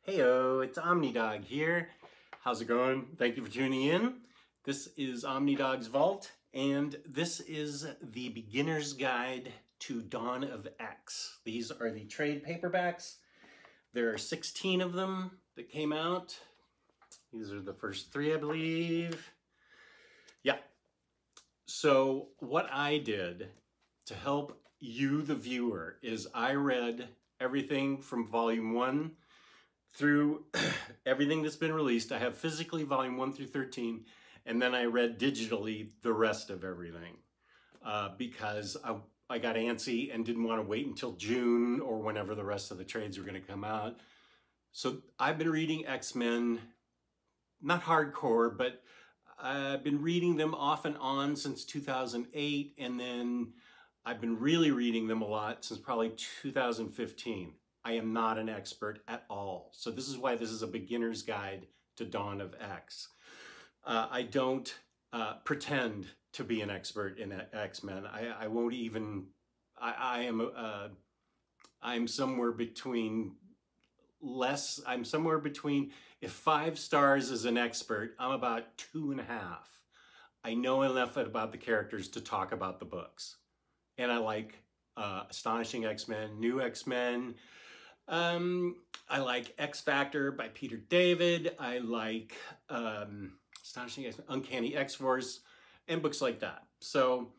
Heyo, it's OmniDog here. How's it going? Thank you for tuning in. This is OmniDog's Vault, and this is the beginner's guide to Dawn of X. These are the trade paperbacks. There are 16 of them that came out. These are the first 3, I believe. Yeah. So what I did to help you, the viewer, is I read everything from volume 1 through everything that's been released. I have physically volume 1 through 13, and then I read digitally the rest of everything because I got antsy and didn't want to wait until June or whenever the rest of the trades were going to come out. So I've been reading X-Men, not hardcore, but I've been reading them off and on since 2008, and then I've been really reading them a lot since probably 2015. I am not an expert at all. So this is why this is a beginner's guide to Dawn of X. I don't pretend to be an expert in X-Men. I won't even, I'm somewhere between if 5 stars is an expert, I'm about 2.5. I know enough about the characters to talk about the books. And I like Astonishing X-Men, New X-Men. I like X Factor by Peter David. I like Astonishing X-Men, Uncanny X-Force, and books like that. So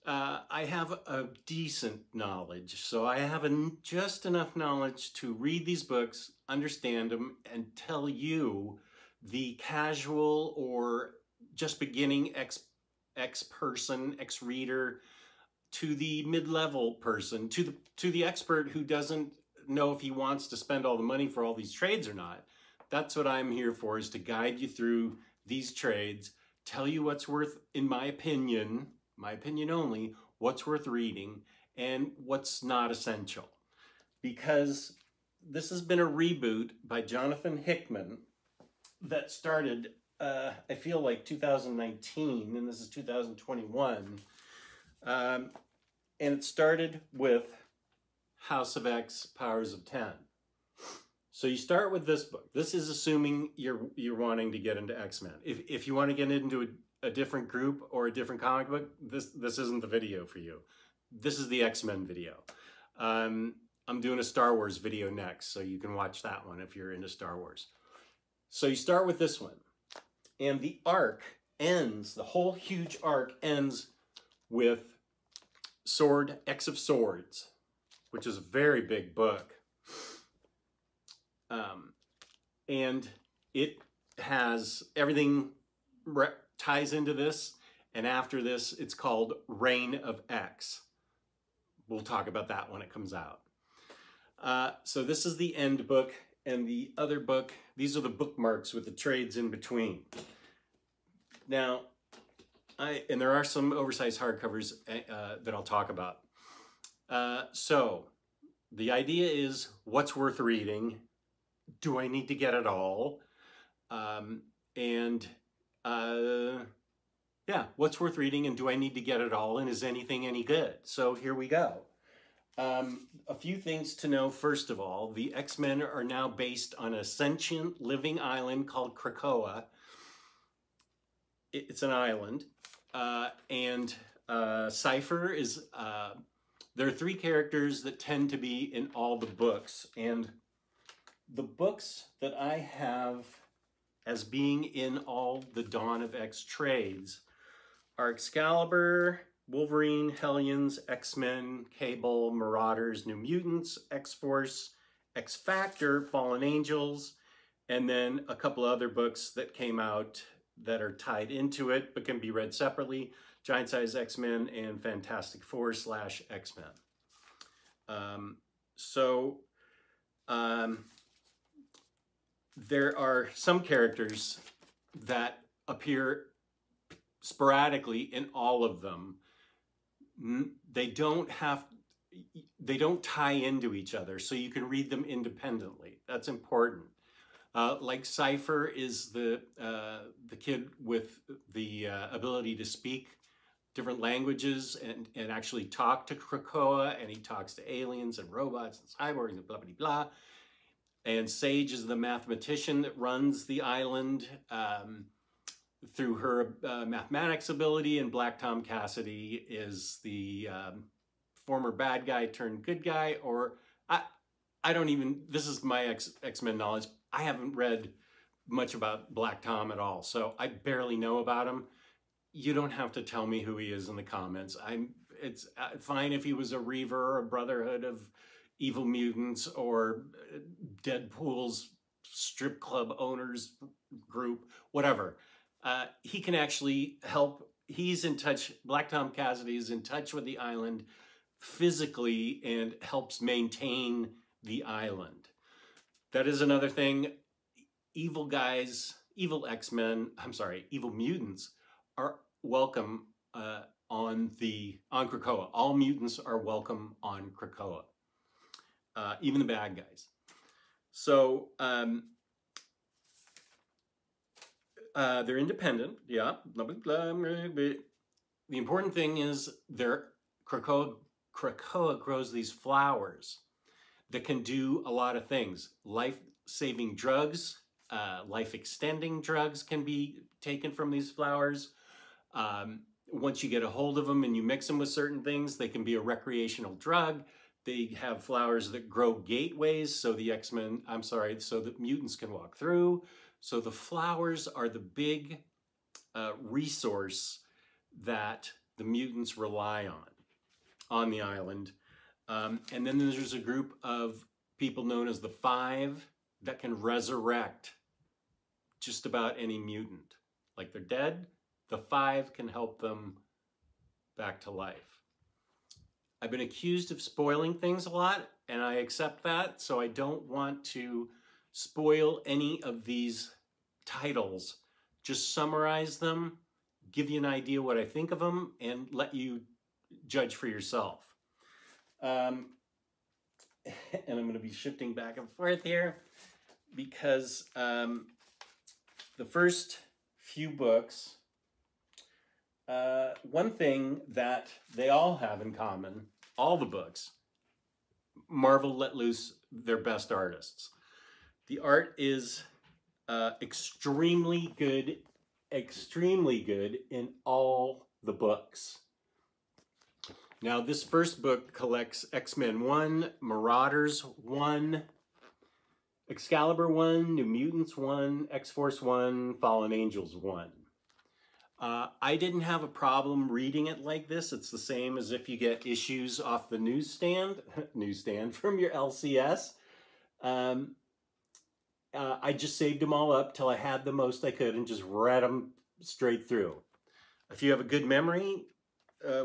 I have a decent knowledge. So I have just enough knowledge to read these books, understand them, and tell you, the casual or just beginning X-person, X-reader, to the mid-level person, to the expert who doesn't know if he wants to spend all the money for all these trades or not. That's what I'm here for, is to guide you through these trades, tell you what's worth, in my opinion only, what's worth reading and what's not essential. Because this has been a reboot by Jonathan Hickman that started, I feel like 2019, and this is 2021. And it started with House of X, Powers of 10. So you start with this book. This is assuming you're wanting to get into X-Men. If you want to get into a different group or a different comic book, this isn't the video for you. This is the X-Men video. I'm doing a Star Wars video next, so you can watch that one if you're into Star Wars. So you start with this one. And the arc ends, the whole huge arc ends with X of Swords, which is a very big book. And it has everything ties into this. And after this, it's called Reign of X. We'll talk about that when it comes out. So this is the end book, and the other book, these are the bookmarks with the trades in between. Now, and there are some oversized hardcovers that I'll talk about. So the idea is, what's worth reading? Do I need to get it all? Yeah, what's worth reading, and do I need to get it all, and is anything any good? So here we go. A few things to know. First of all, the X-Men are now based on a sentient living island called Krakoa. It's an island. Cypher is, there are 3 characters that tend to be in all the books, and the books that I have as being in all the Dawn of X trades are Excalibur, Wolverine, Hellions, X-Men, Cable, Marauders, New Mutants, X-Force, X Factor, Fallen Angels, and then a couple other books that came out that are tied into it but can be read separately: Giant Size X-Men and Fantastic Four / X-Men. There are some characters that appear sporadically in all of them. They don't tie into each other, so you can read them independently. That's important. Like Cypher is the kid with the ability to speak different languages and actually talk to Krakoa, and he talks to aliens and robots and cyborgs and blah, blah, blah. And Sage is the mathematician that runs the island through her mathematics ability, and Black Tom Cassidy is the former bad guy turned good guy, or I don't even, this is my X-Men knowledge. I haven't read much about Black Tom at all, so I barely know about him. You don't have to tell me who he is in the comments. It's fine if he was a Reaver or a Brotherhood of Evil Mutants or Deadpool's strip club owners group, whatever. He can actually help. He's in touch, Black Tom Cassidy is in touch with the island physically and helps maintain the island. That is another thing. Evil guys, evil X-Men, I'm sorry, evil mutants are welcome on Krakoa. All mutants are welcome on Krakoa, even the bad guys. So they're independent, yeah. Blah, blah, blah, blah, blah. The important thing is Krakoa grows these flowers that can do a lot of things. Life-saving drugs, life-extending drugs can be taken from these flowers. Once you get a hold of them and you mix them with certain things, they can be a recreational drug. They have flowers that grow gateways so the so that mutants can walk through. So the flowers are the big resource that the mutants rely on the island. And then there's a group of people known as the Five that can resurrect just about any mutant. Like they're dead, the Five can help them back to life. I've been accused of spoiling things a lot, and I accept that, so I don't want to spoil any of these titles. Just summarize them, give you an idea what I think of them, and let you judge for yourself. And I'm going to be shifting back and forth here because the first few books, one thing that they all have in common, all the books, Marvel let loose their best artists. The art is extremely good in all the books. Now, this first book collects X-Men 1, Marauders 1, Excalibur 1, New Mutants 1, X-Force 1, Fallen Angels 1. I didn't have a problem reading it like this. It's the same as if you get issues off the newsstand from your LCS. I just saved them all up till I had the most I could and just read them straight through. If you have a good memory,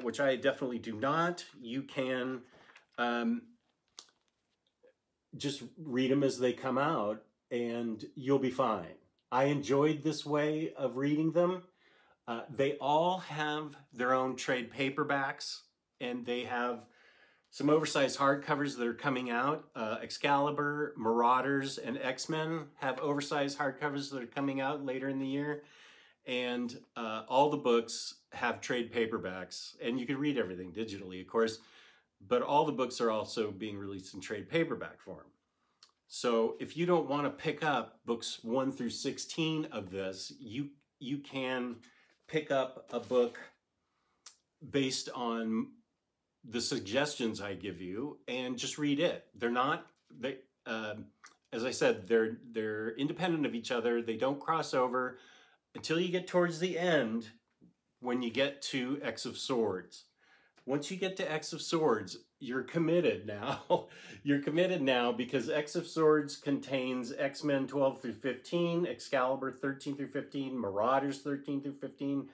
which I definitely do not, you can just read them as they come out and you'll be fine. I enjoyed this way of reading them. They all have their own trade paperbacks, and they have some oversized hardcovers that are coming out. Excalibur, Marauders, and X-Men have oversized hardcovers that are coming out later in the year. And all the books have trade paperbacks, and you can read everything digitally, of course, but all the books are also being released in trade paperback form. So if you don't want to pick up books 1 through 16 of this, you can pick up a book based on the suggestions I give you and just read it. As I said, they're independent of each other. They don't cross over until you get towards the end when you get to X of Swords. Once you get to X of Swords, you're committed now. You're committed now because X of Swords contains X-Men 12 through 15, Excalibur 13 through 15, Marauders 13 through 15,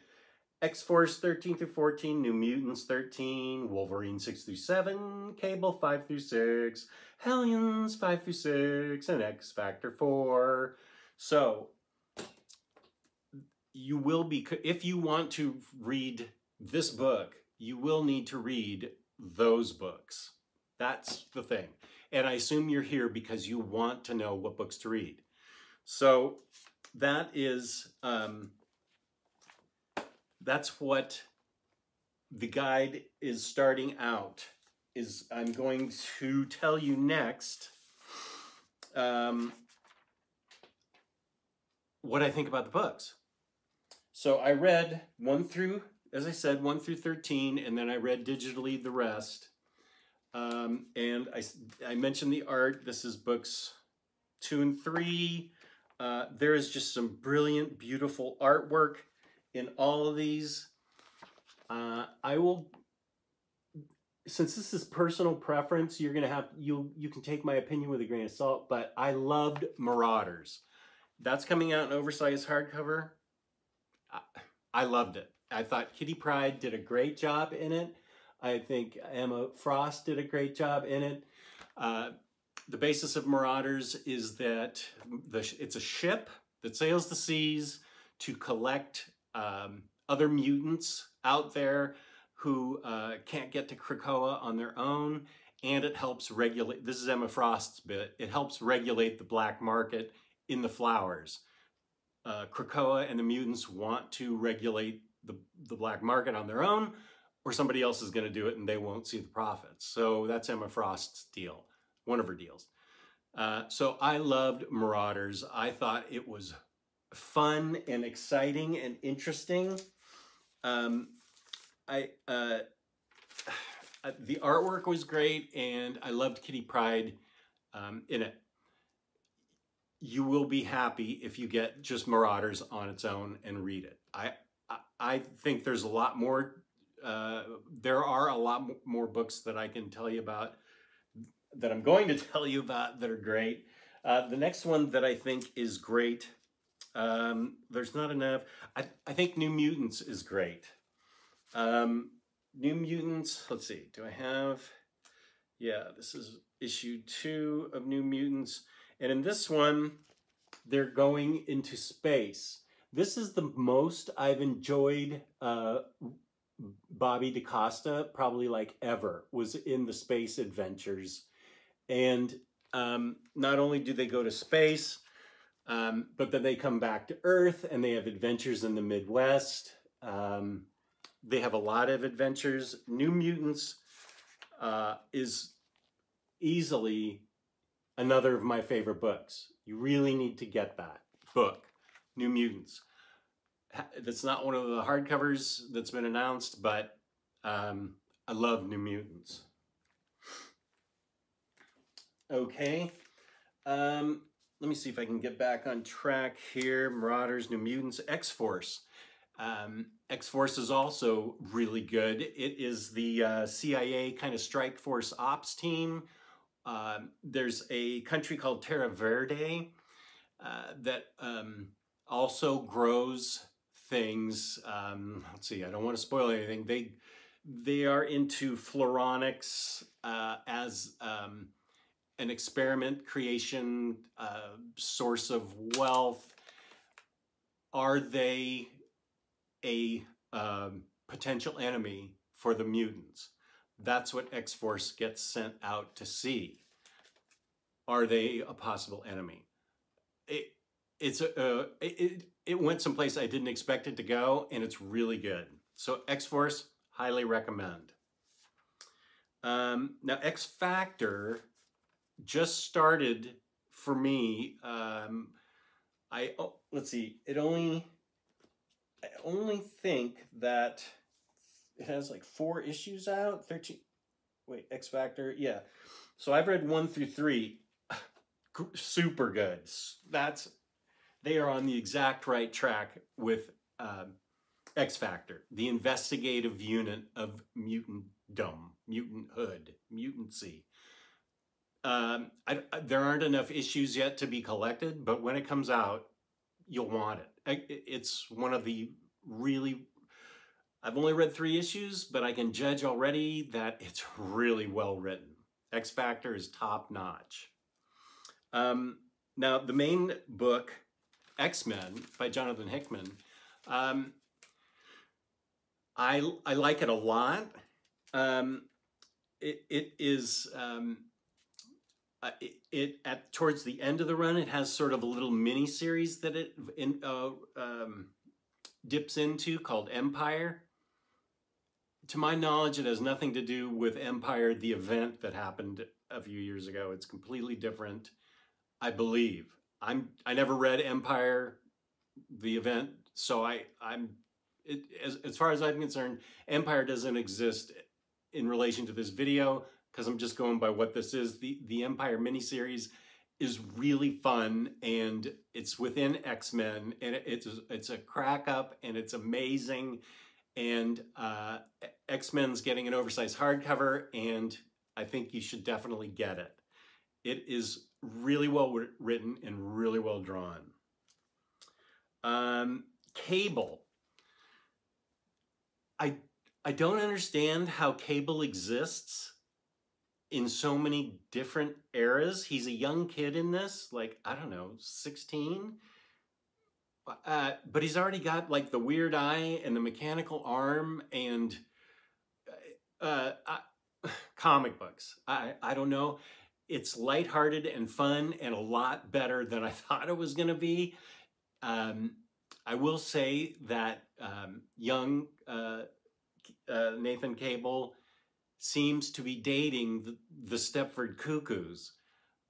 X-Force 13 through 14, New Mutants 13, Wolverine 6 through 7, Cable 5 through 6, Hellions 5 through 6, and X-Factor 4. So, you will be, if you want to read this book, you will need to read those books. That's the thing. And I assume you're here because you want to know what books to read. So that is, that's what the guide is starting out. I'm going to tell you next what I think about the books. So I read as I said, 1 through 13, and then I read digitally the rest. And I mentioned the art. This is books 2 and 3. There is just some brilliant, beautiful artwork in all of these. I will, since this is personal preference, you're gonna have you can take my opinion with a grain of salt. But I loved Marauders. That's coming out in oversized hardcover. I loved it. I thought Kitty Pryde did a great job in it. I think Emma Frost did a great job in it. The basis of Marauders is that it's a ship that sails the seas to collect other mutants out there who can't get to Krakoa on their own, and it helps regulate, this is Emma Frost's bit, it helps regulate the black market in the flowers. Krakoa and the mutants want to regulate the black market on their own, or somebody else is going to do it and they won't see the profits. So that's Emma Frost's deal, one of her deals. So I loved Marauders. I thought it was fun and exciting and interesting. The artwork was great, and I loved Kitty Pryde in it. You will be happy if you get just Marauders on its own and read it. I think there's a lot more. There are a lot more books that I can tell you about, that I'm going to tell you about, that are great. The next one that I think is great, there's not enough. I think New Mutants is great. New Mutants, let's see, do I have? Yeah, this is issue 2 of New Mutants. And in this one, they're going into space. This is the most I've enjoyed Bobby DaCosta, probably like ever, was in the space adventures. And not only do they go to space, but then they come back to Earth and they have adventures in the Midwest. They have a lot of adventures. New Mutants is easily another of my favorite books. You really need to get that book, New Mutants. That's not one of the hardcovers that's been announced, but I love New Mutants. Okay, let me see if I can get back on track here. Marauders, New Mutants, X-Force. X-Force is also really good. It is the CIA kind of strike force ops team. There's a country called Terra Verde that also grows things. Let's see, I don't want to spoil anything. They are into floronics as an experiment creation source of wealth. Are they a potential enemy for the mutants? That's what X-Force gets sent out to see. Are they a possible enemy? It went someplace I didn't expect it to go, and it's really good. So X-Force, highly recommend. Now X Factor just started for me. Let's see. I only think that it has like 4 issues out. 13. Wait, X Factor. Yeah. So I've read 1 through 3. Super good. They are on the exact right track with X Factor, the investigative unit of mutantdom, mutanthood, mutancy. There aren't enough issues yet to be collected, but when it comes out, you'll want it. It's one of the really, I've only read 3 issues, but I can judge already that it's really well written. X Factor is top notch. Now the main book, X-Men by Jonathan Hickman, I like it a lot. It is towards the end of the run, it has sort of a little mini series that it dips into called Empire. To my knowledge, it has nothing to do with Empire, the event that happened a few years ago. It's completely different. I believe. I never read Empire, the event, so as far as I'm concerned, Empire doesn't exist in relation to this video because I'm just going by what this is. The Empire miniseries is really fun, and it's within X-Men, and it's a crack up, and it's amazing. And X-Men's getting an oversized hardcover, and I think you should definitely get it. It is really well written and really well drawn. Cable. I don't understand how Cable exists in so many different eras. He's a young kid in this, like, I don't know, 16? But he's already got like the weird eye and the mechanical arm and comic books. I don't know. It's lighthearted and fun and a lot better than I thought it was going to be. I will say that young Nathan Cable seems to be dating the Stepford Cuckoos.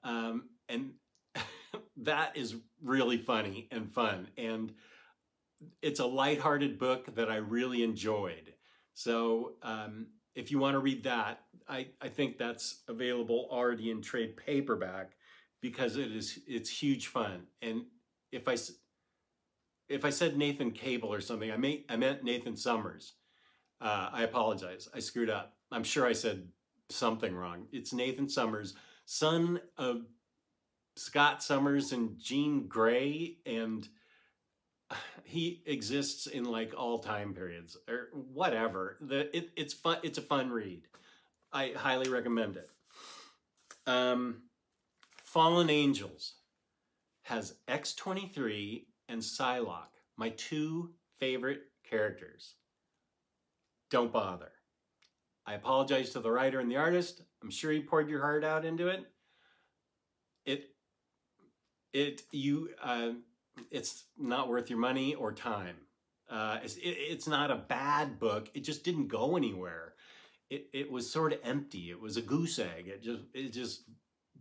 And that is really funny and fun. And it's a lighthearted book that I really enjoyed. So if you want to read that, I think that's available already in trade paperback because it's huge fun. And if I said Nathan Cable or something, I meant Nathan Summers. I apologize. I screwed up. I'm sure I said something wrong. It's Nathan Summers, son of Scott Summers and Jean Grey, and he exists in like all time periods or whatever. It's fun. It's a fun read. I highly recommend it. Fallen Angels has X-23 and Psylocke, my two favorite characters. Don't bother. I apologize to the writer and the artist. I'm sure you poured your heart out into it. It's not worth your money or time. It's not a bad book. It just didn't go anywhere. It was sort of empty. It was a goose egg. It just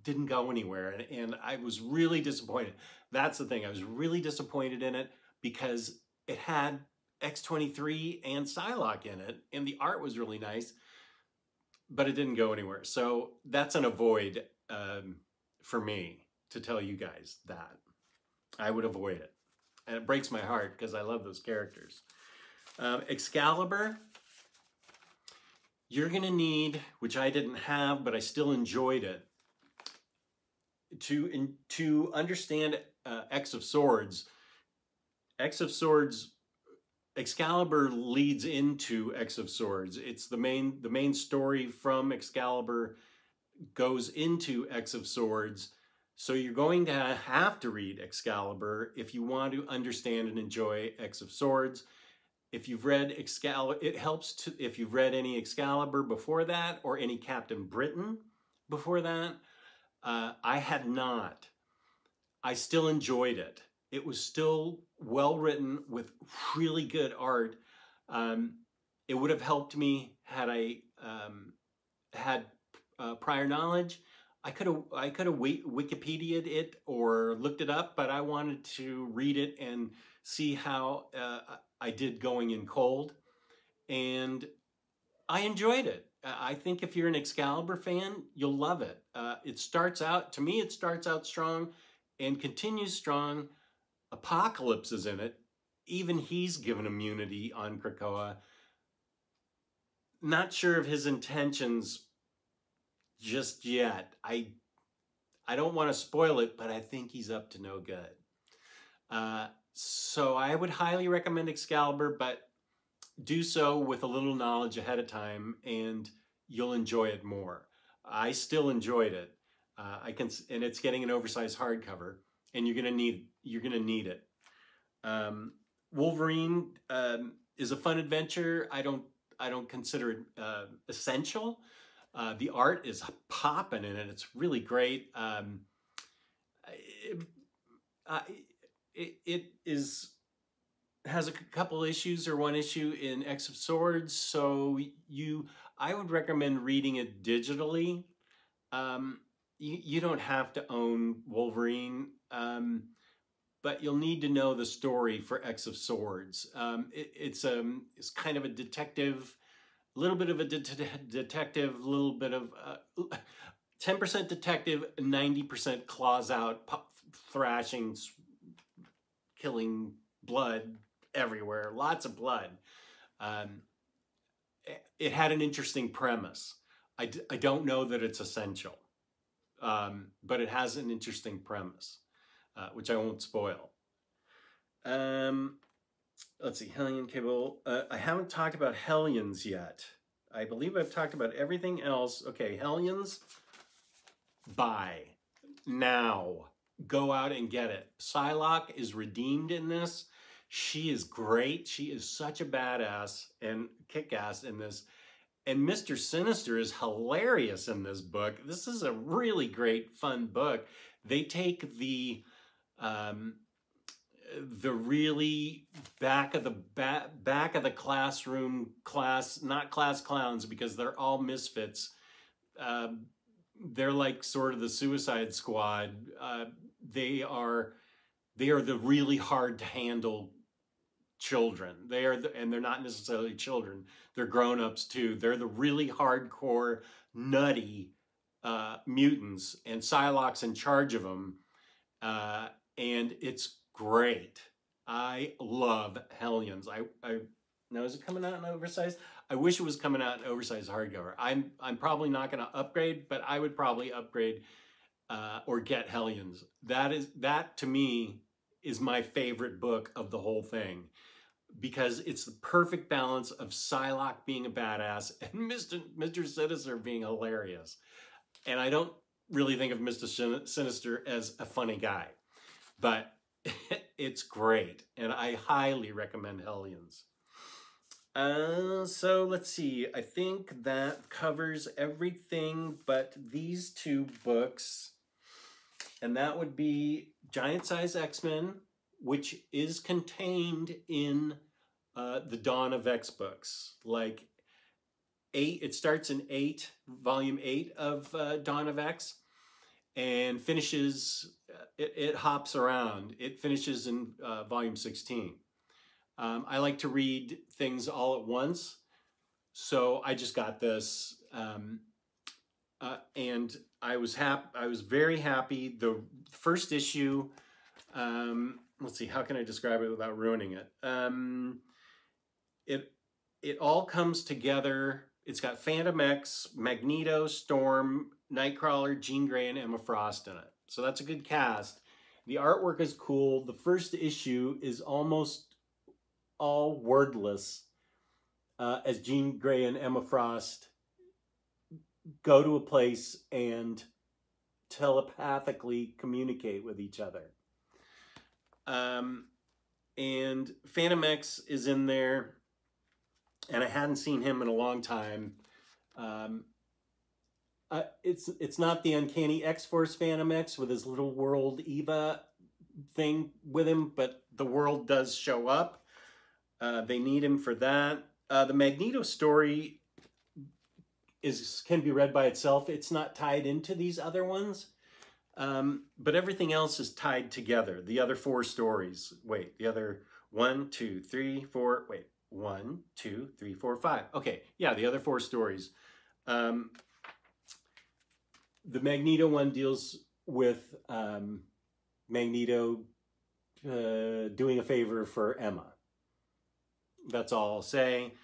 didn't go anywhere. And I was really disappointed. That's the thing. I was really disappointed in it because it had X-23 and Psylocke in it, and the art was really nice, but it didn't go anywhere. So that's an avoid for me to tell you guys that. I would avoid it. And it breaks my heart because I love those characters. Excalibur, you're going to need, which I didn't have, but I still enjoyed it, to understand X of Swords. X of Swords, Excalibur leads into X of Swords. It's the main story from Excalibur goes into X of Swords. So you're going to have to read Excalibur if you want to understand and enjoy X of Swords. If you've read Excalibur, it helps to, if you've read any Excalibur before that or any Captain Britain before that. I had not. I still enjoyed it. It was still well written with really good art. It would have helped me had I had prior knowledge. I could have Wikipedia'd it or looked it up, but I wanted to read it and see how I did going in cold, and I enjoyed it. I think if you're an Excalibur fan, you'll love it. It starts out, to me, it starts out strong and continues strong. Apocalypse is in it. Even he's given immunity on Krakoa. Not sure of his intentions just yet. I don't want to spoil it, but I think he's up to no good. So I would highly recommend Excalibur, but do so with a little knowledge ahead of time and you'll enjoy it more. I still enjoyed it. And it's getting an oversized hardcover, and you're gonna need it. Wolverine is a fun adventure. I don't consider it essential. The art is popping in it. It's really great. It has a couple issues or one issue in X of Swords, so I would recommend reading it digitally. you don't have to own Wolverine, but you'll need to know the story for X of Swords. It's kind of a detective, a little bit of a detective, a little bit of 10% detective, 90% claws out, thrashing, killing, blood everywhere, lots of blood. It had an interesting premise. I don't know that it's essential, but it has an interesting premise, which I won't spoil. Let's see, Hellion Cable. I haven't talked about Hellions yet. I believe I've talked about everything else. Okay, Hellions, buy. Now. Go out and get it. Psylocke is redeemed in this. She is great. She is such a badass and kick-ass in this. And Mr. Sinister is hilarious in this book. This is a really great, fun book. They take the really back of the classroom class, not class clowns because they're all misfits. They're like sort of the Suicide Squad. They are the really hard to handle children. And they're not necessarily children. They're grown-ups too. They're the really hardcore, nutty mutants, and Psylocke's in charge of them. And it's great. I love Hellions. Now, is it coming out in oversized? I wish it was coming out in oversized hardcover. I'm probably not going to upgrade, but I would probably upgrade or get Hellions. That to me is my favorite book of the whole thing, because it's the perfect balance of Psylocke being a badass and Mr. Sinister being hilarious. And I don't really think of Mr. Sinister as a funny guy, but it's great, and I highly recommend Hellions. So let's see, I think that covers everything but these two books, and that would be Giant Size X-Men, which is contained in the Dawn of X books. Like it starts in volume 8 of Dawn of X, and finishes, it hops around. It finishes in volume 16. I like to read things all at once, so I just got this, and I was very happy. The first issue, let's see, how can I describe it without ruining it? It all comes together. It's got Phantom X, Magneto, Storm, Nightcrawler, Jean Grey, and Emma Frost in it. So that's a good cast. The artwork is cool. The first issue is almost all wordless, as Jean Grey and Emma Frost go to a place and telepathically communicate with each other. And Phantom X is in there, and I hadn't seen him in a long time. It's not the Uncanny X-Force Phantom X with his little world Eva thing with him, but the world does show up. They need him for that. The Magneto story can be read by itself. It's not tied into these other ones, but everything else is tied together. The other 4 stories. Wait, the other 1, 2, 3, 4. Wait, 1, 2, 3, 4, 5. Okay, yeah, the other 4 stories. The Magneto one deals with Magneto doing a favor for Emma. That's all I'll say.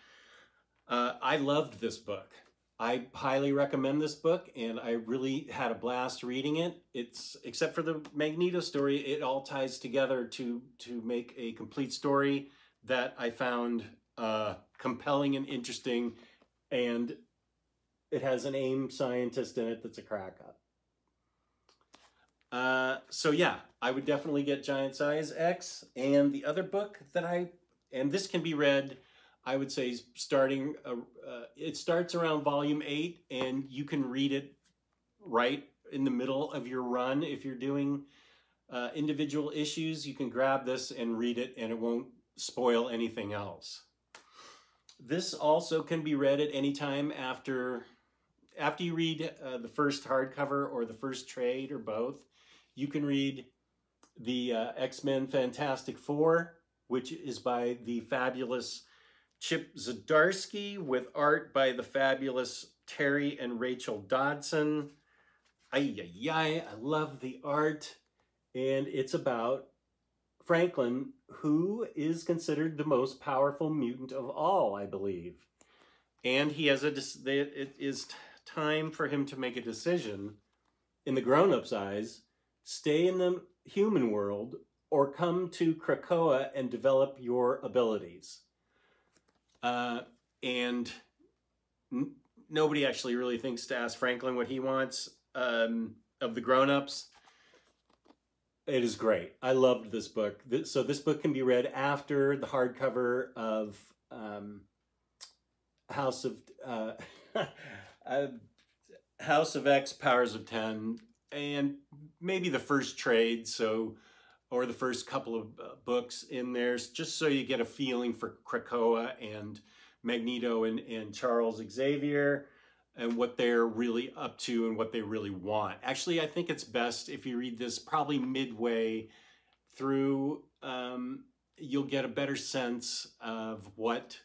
I loved this book. I highly recommend this book, and I really had a blast reading it. Except for the Magneto story, it all ties together to make a complete story that I found compelling and interesting, and it has an AIM scientist in it that's a crack up. So yeah, I would definitely get Giant Size X. And the other book that and this can be read, I would say, starting, it starts around volume 8, and you can read it right in the middle of your run. If you're doing individual issues, you can grab this and read it, and it won't spoil anything else. This also can be read at any time after after you read the first hardcover or the first trade or both, you can read the X-Men Fantastic Four, which is by the fabulous Chip Zdarsky with art by the fabulous Terry and Rachel Dodson. I love the art. And it's about Franklin, who is considered the most powerful mutant of all, I believe. And he has it is time for him to make a decision in the grown-up's eyes: stay in the human world or come to Krakoa and develop your abilities. And nobody actually really thinks to ask Franklin what he wants of the grown-ups. It is great. I loved this book. So this book can be read after the hardcover of House of X, Powers of 10, and maybe the first trade, or the first couple of books in there, just so you get a feeling for Krakoa and Magneto and Charles Xavier, and what they're really up to and what they really want. Actually, I think it's best if you read this probably midway through. You'll get a better sense of what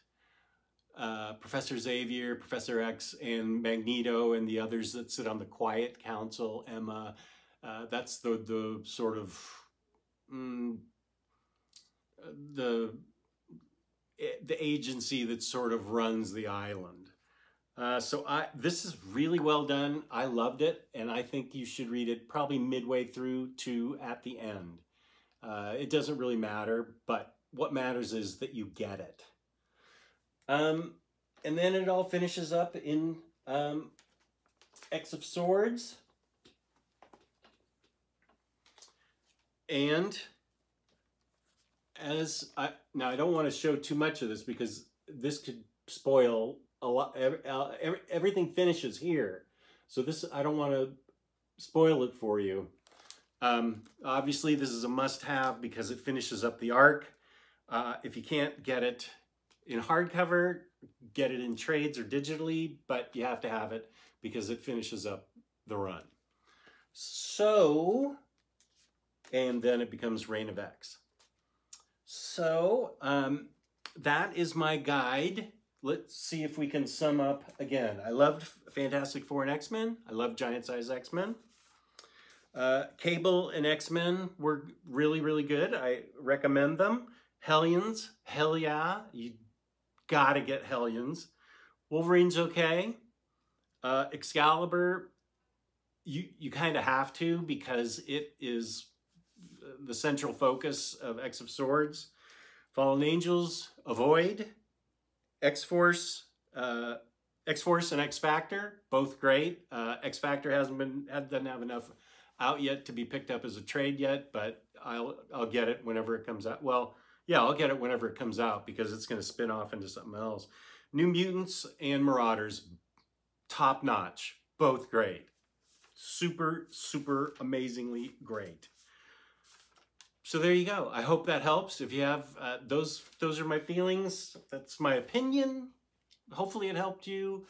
Professor Xavier, Professor X, and Magneto, and the others that sit on the Quiet Council, Emma, that's the sort of the agency that sort of runs the island. So this is really well done. I loved it, and I think you should read it probably midway through to at the end. It doesn't really matter, but what matters is that you get it. And then it all finishes up in X of Swords. And now I don't want to show too much of this because this could spoil a lot. Everything finishes here, so this, I don't want to spoil it for you. Obviously this is a must-have because it finishes up the arc. If you can't get it in hardcover, get it in trades or digitally, but you have to have it because it finishes up the run. So, and then it becomes Reign of X. So that is my guide. Let's see if we can sum up again. I loved Fantastic Four and X-Men. I loved Giant Size X-Men. Cable and X-Men were really, really good. I recommend them. Hellions, hell yeah. You gotta get Hellions. Wolverine's okay. Excalibur, you kind of have to because it is the central focus of X of Swords. Fallen Angels, avoid. X-Force and X-Factor, both great. X-Factor doesn't have enough out yet to be picked up as a trade yet, but I'll get it whenever it comes out. Well, yeah, I'll get it whenever it comes out because it's going to spin off into something else. New Mutants and Marauders, top notch, both great. Super, super amazingly great. So there you go. I hope that helps. If you have, those are my feelings. That's my opinion. Hopefully it helped you.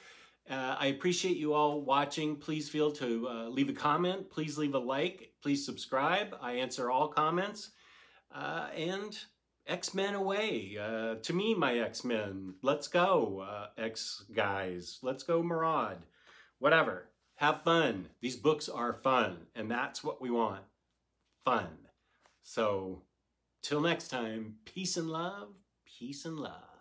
I appreciate you all watching. Please feel to leave a comment. Please leave a like. Please subscribe. I answer all comments. And X-Men away. To me, my X-Men. Let's go, X-Guys. Let's go, Maraud. Whatever. Have fun. These books are fun. And that's what we want. Fun. So, till next time, peace and love, peace and love.